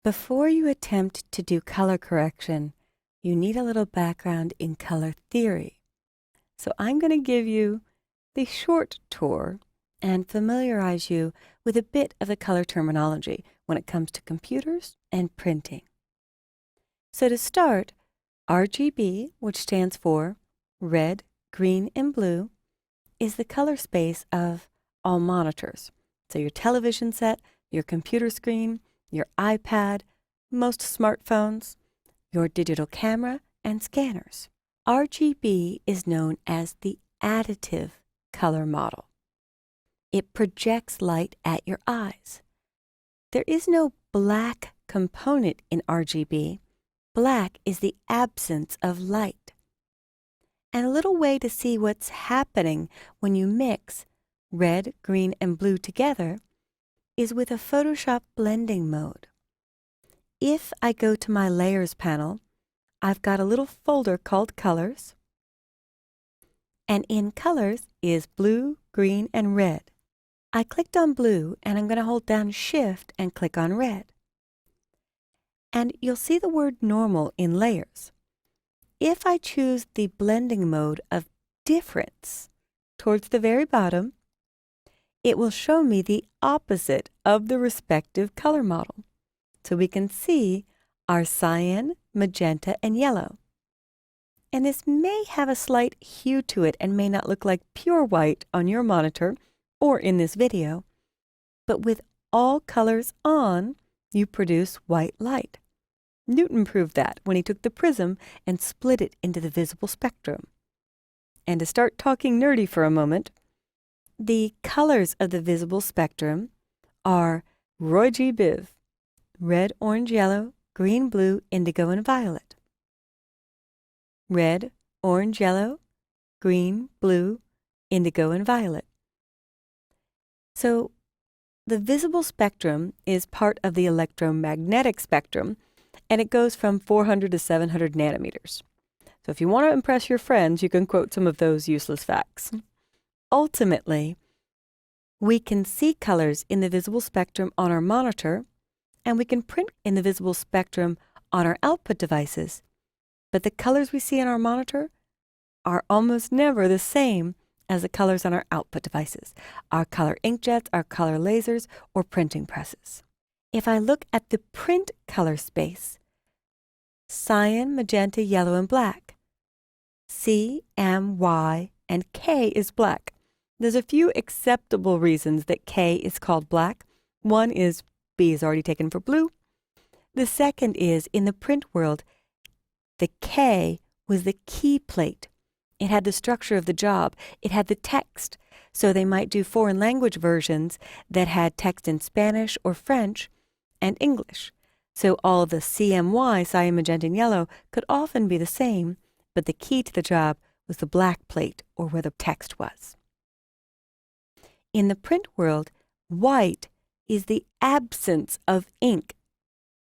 Before you attempt to do color correction, you need a little background in color theory. So I'm going to give you the short tour and familiarize you with a bit of the color terminology when it comes to computers and printing. So to start, RGB, which stands for red, green, and blue, is the color space of all monitors. So your television set, your computer screen, your iPad, most smartphones, your digital camera, and scanners. RGB is known as the additive color model. It projects light at your eyes. There is no black component in RGB. Black is the absence of light. And a little way to see what's happening when you mix red, green, and blue together is with a Photoshop blending mode. If I go to my Layers panel, I've got a little folder called Colors, and in Colors is blue, green, and red. I clicked on blue, and I'm going to hold down Shift and click on red. And you'll see the word Normal in Layers. If I choose the blending mode of Difference towards the very bottom, it will show me the opposite of the respective color model. So we can see our cyan, magenta, and yellow. And this may have a slight hue to it and may not look like pure white on your monitor or in this video, but with all colors on, you produce white light. Newton proved that when he took the prism and split it into the visible spectrum. And to start talking nerdy for a moment, the colors of the visible spectrum are Roy G. Biv, red, orange, yellow, green, blue, indigo, and violet. Red, orange, yellow, green, blue, indigo, and violet. So the visible spectrum is part of the electromagnetic spectrum, and it goes from 400 to 700 nanometers. So if you want to impress your friends, you can quote some of those useless facts. Ultimately, we can see colors in the visible spectrum on our monitor, and we can print in the visible spectrum on our output devices. But the colors we see on our monitor are almost never the same as the colors on our output devices, our color inkjets, our color lasers, or printing presses. If I look at the print color space, cyan, magenta, yellow, and black. C, M, Y, and K is black. There's a few acceptable reasons that K is called black. One is B is already taken for blue. The second is, in the print world, the K was the key plate. It had the structure of the job. It had the text. So they might do foreign language versions that had text in Spanish or French and English. So all the CMY, cyan, magenta, and yellow, could often be the same, but the key to the job was the black plate or where the text was. In the print world, white is the absence of ink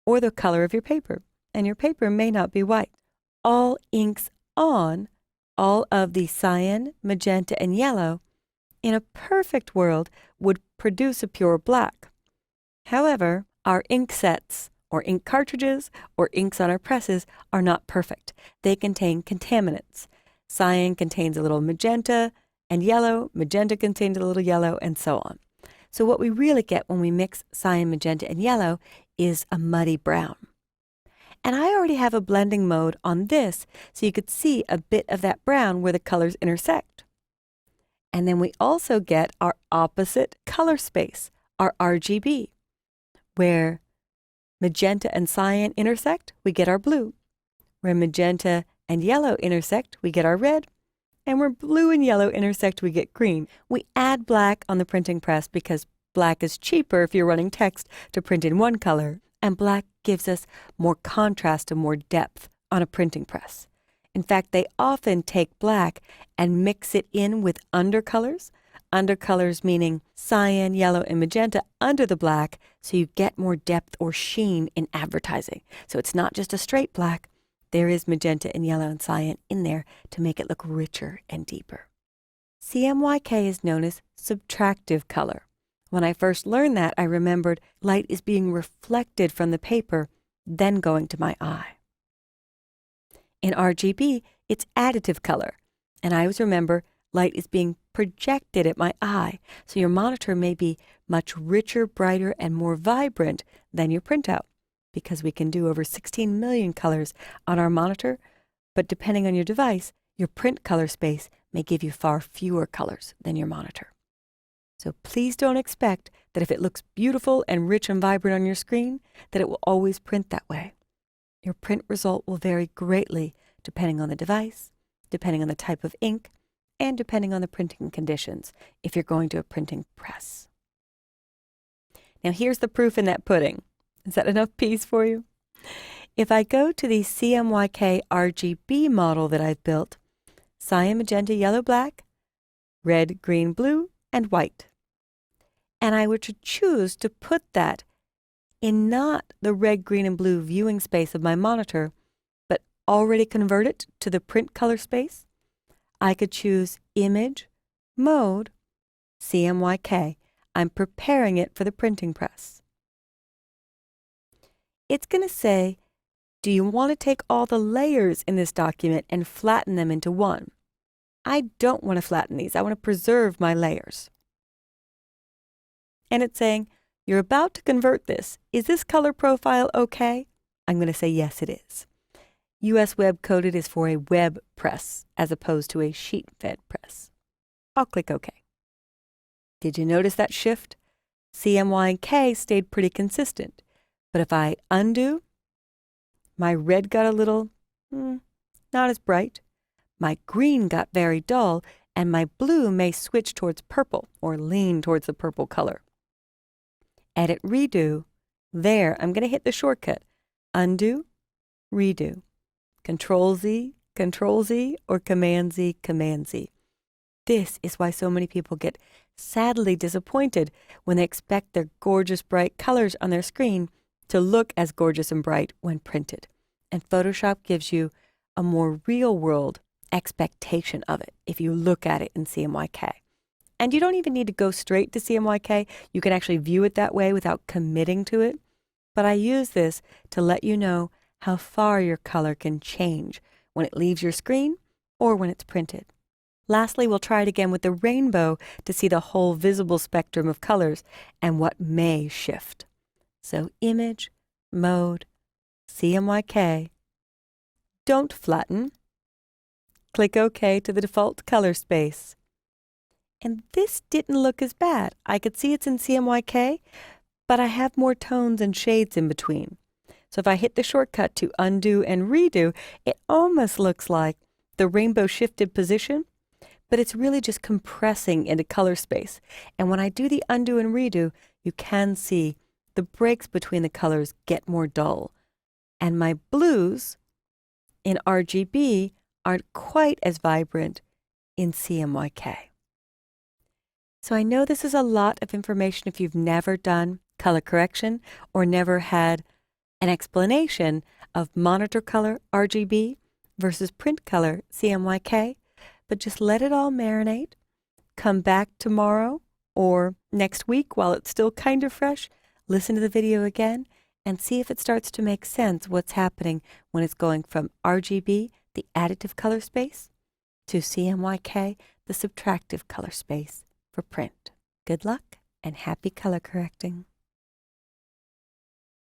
or the color of your paper, and your paper may not be white. All inks on, all of the cyan, magenta, and yellow, in a perfect world would produce a pure black. However, our ink sets or ink cartridges or inks on our presses are not perfect. They contain contaminants. Cyan contains a little magenta and yellow, magenta contains a little yellow, and so on. So what we really get when we mix cyan, magenta, and yellow is a muddy brown. And I already have a blending mode on this, so you could see a bit of that brown where the colors intersect. And then we also get our opposite color space, our RGB, where magenta and cyan intersect, we get our blue. Where magenta and yellow intersect, we get our red. And where blue and yellow intersect, we get green. We add black on the printing press because black is cheaper if you're running text to print in one color, and black gives us more contrast and more depth on a printing press. In fact, they often take black and mix it in with undercolors. Undercolors meaning cyan, yellow, and magenta under the black, so you get more depth or sheen in advertising. So it's not just a straight black. There is magenta and yellow and cyan in there to make it look richer and deeper. CMYK is known as subtractive color, When I first learned that, I remembered light is being reflected from the paper, then going to my eye. In RGB, it's additive color, and I always remember light is being projected at my eye, so your monitor may be much richer, brighter, and more vibrant than your printout, because we can do over 16 million colors on our monitor, but depending on your device, your print color space may give you far fewer colors than your monitor. So please don't expect that if it looks beautiful and rich and vibrant on your screen, that it will always print that way. Your print result will vary greatly depending on the device, depending on the type of ink, and depending on the printing conditions if you're going to a printing press. Now here's the proof in that pudding. Is that enough peace for you? If I go to the CMYK RGB model that I've built, cyan, magenta, yellow, black, red, green, blue, and white, and I were to choose to put that in not the red, green, and blue viewing space of my monitor, but already convert it to the print color space, I could choose Image, Mode, CMYK. I'm preparing it for the printing press. It's going to say, do you want to take all the layers in this document and flatten them into one? I don't want to flatten these. I want to preserve my layers. And it's saying, you're about to convert this. Is this color profile okay? I'm going to say yes, it is. US Web Coded is for a web press as opposed to a sheet-fed press. I'll click OK. Did you notice that shift? CMYK stayed pretty consistent. But if I undo, my red got a little, not as bright. My green got very dull, and my blue may switch towards purple or lean towards the purple color. Edit, redo. There, I'm going to hit the shortcut. Undo, redo. Control-Z, Control-Z, or Command-Z, Command-Z. This is why so many people get sadly disappointed when they expect their gorgeous bright colors on their screen to look as gorgeous and bright when printed. And Photoshop gives you a more real-world expectation of it if you look at it in CMYK. And you don't even need to go straight to CMYK. You can actually view it that way without committing to it. But I use this to let you know how far your color can change when it leaves your screen or when it's printed. Lastly, we'll try it again with the rainbow to see the whole visible spectrum of colors and what may shift. So Image, Mode, CMYK. Don't flatten. Click OK to the default color space. And this didn't look as bad. I could see it's in CMYK, but I have more tones and shades in between. So if I hit the shortcut to undo and redo, it almost looks like the rainbow shifted position, but it's really just compressing into color space. And when I do the undo and redo, you can see the breaks between the colors get more dull. And my blues in RGB aren't quite as vibrant in CMYK. So I know this is a lot of information if you've never done color correction or never had an explanation of monitor color RGB versus print color CMYK, but just let it all marinate. Come back tomorrow or next week while it's still kind of fresh, listen to the video again and see if it starts to make sense what's happening when it's going from RGB, the additive color space, to CMYK, the subtractive color space for print. Good luck and happy color correcting.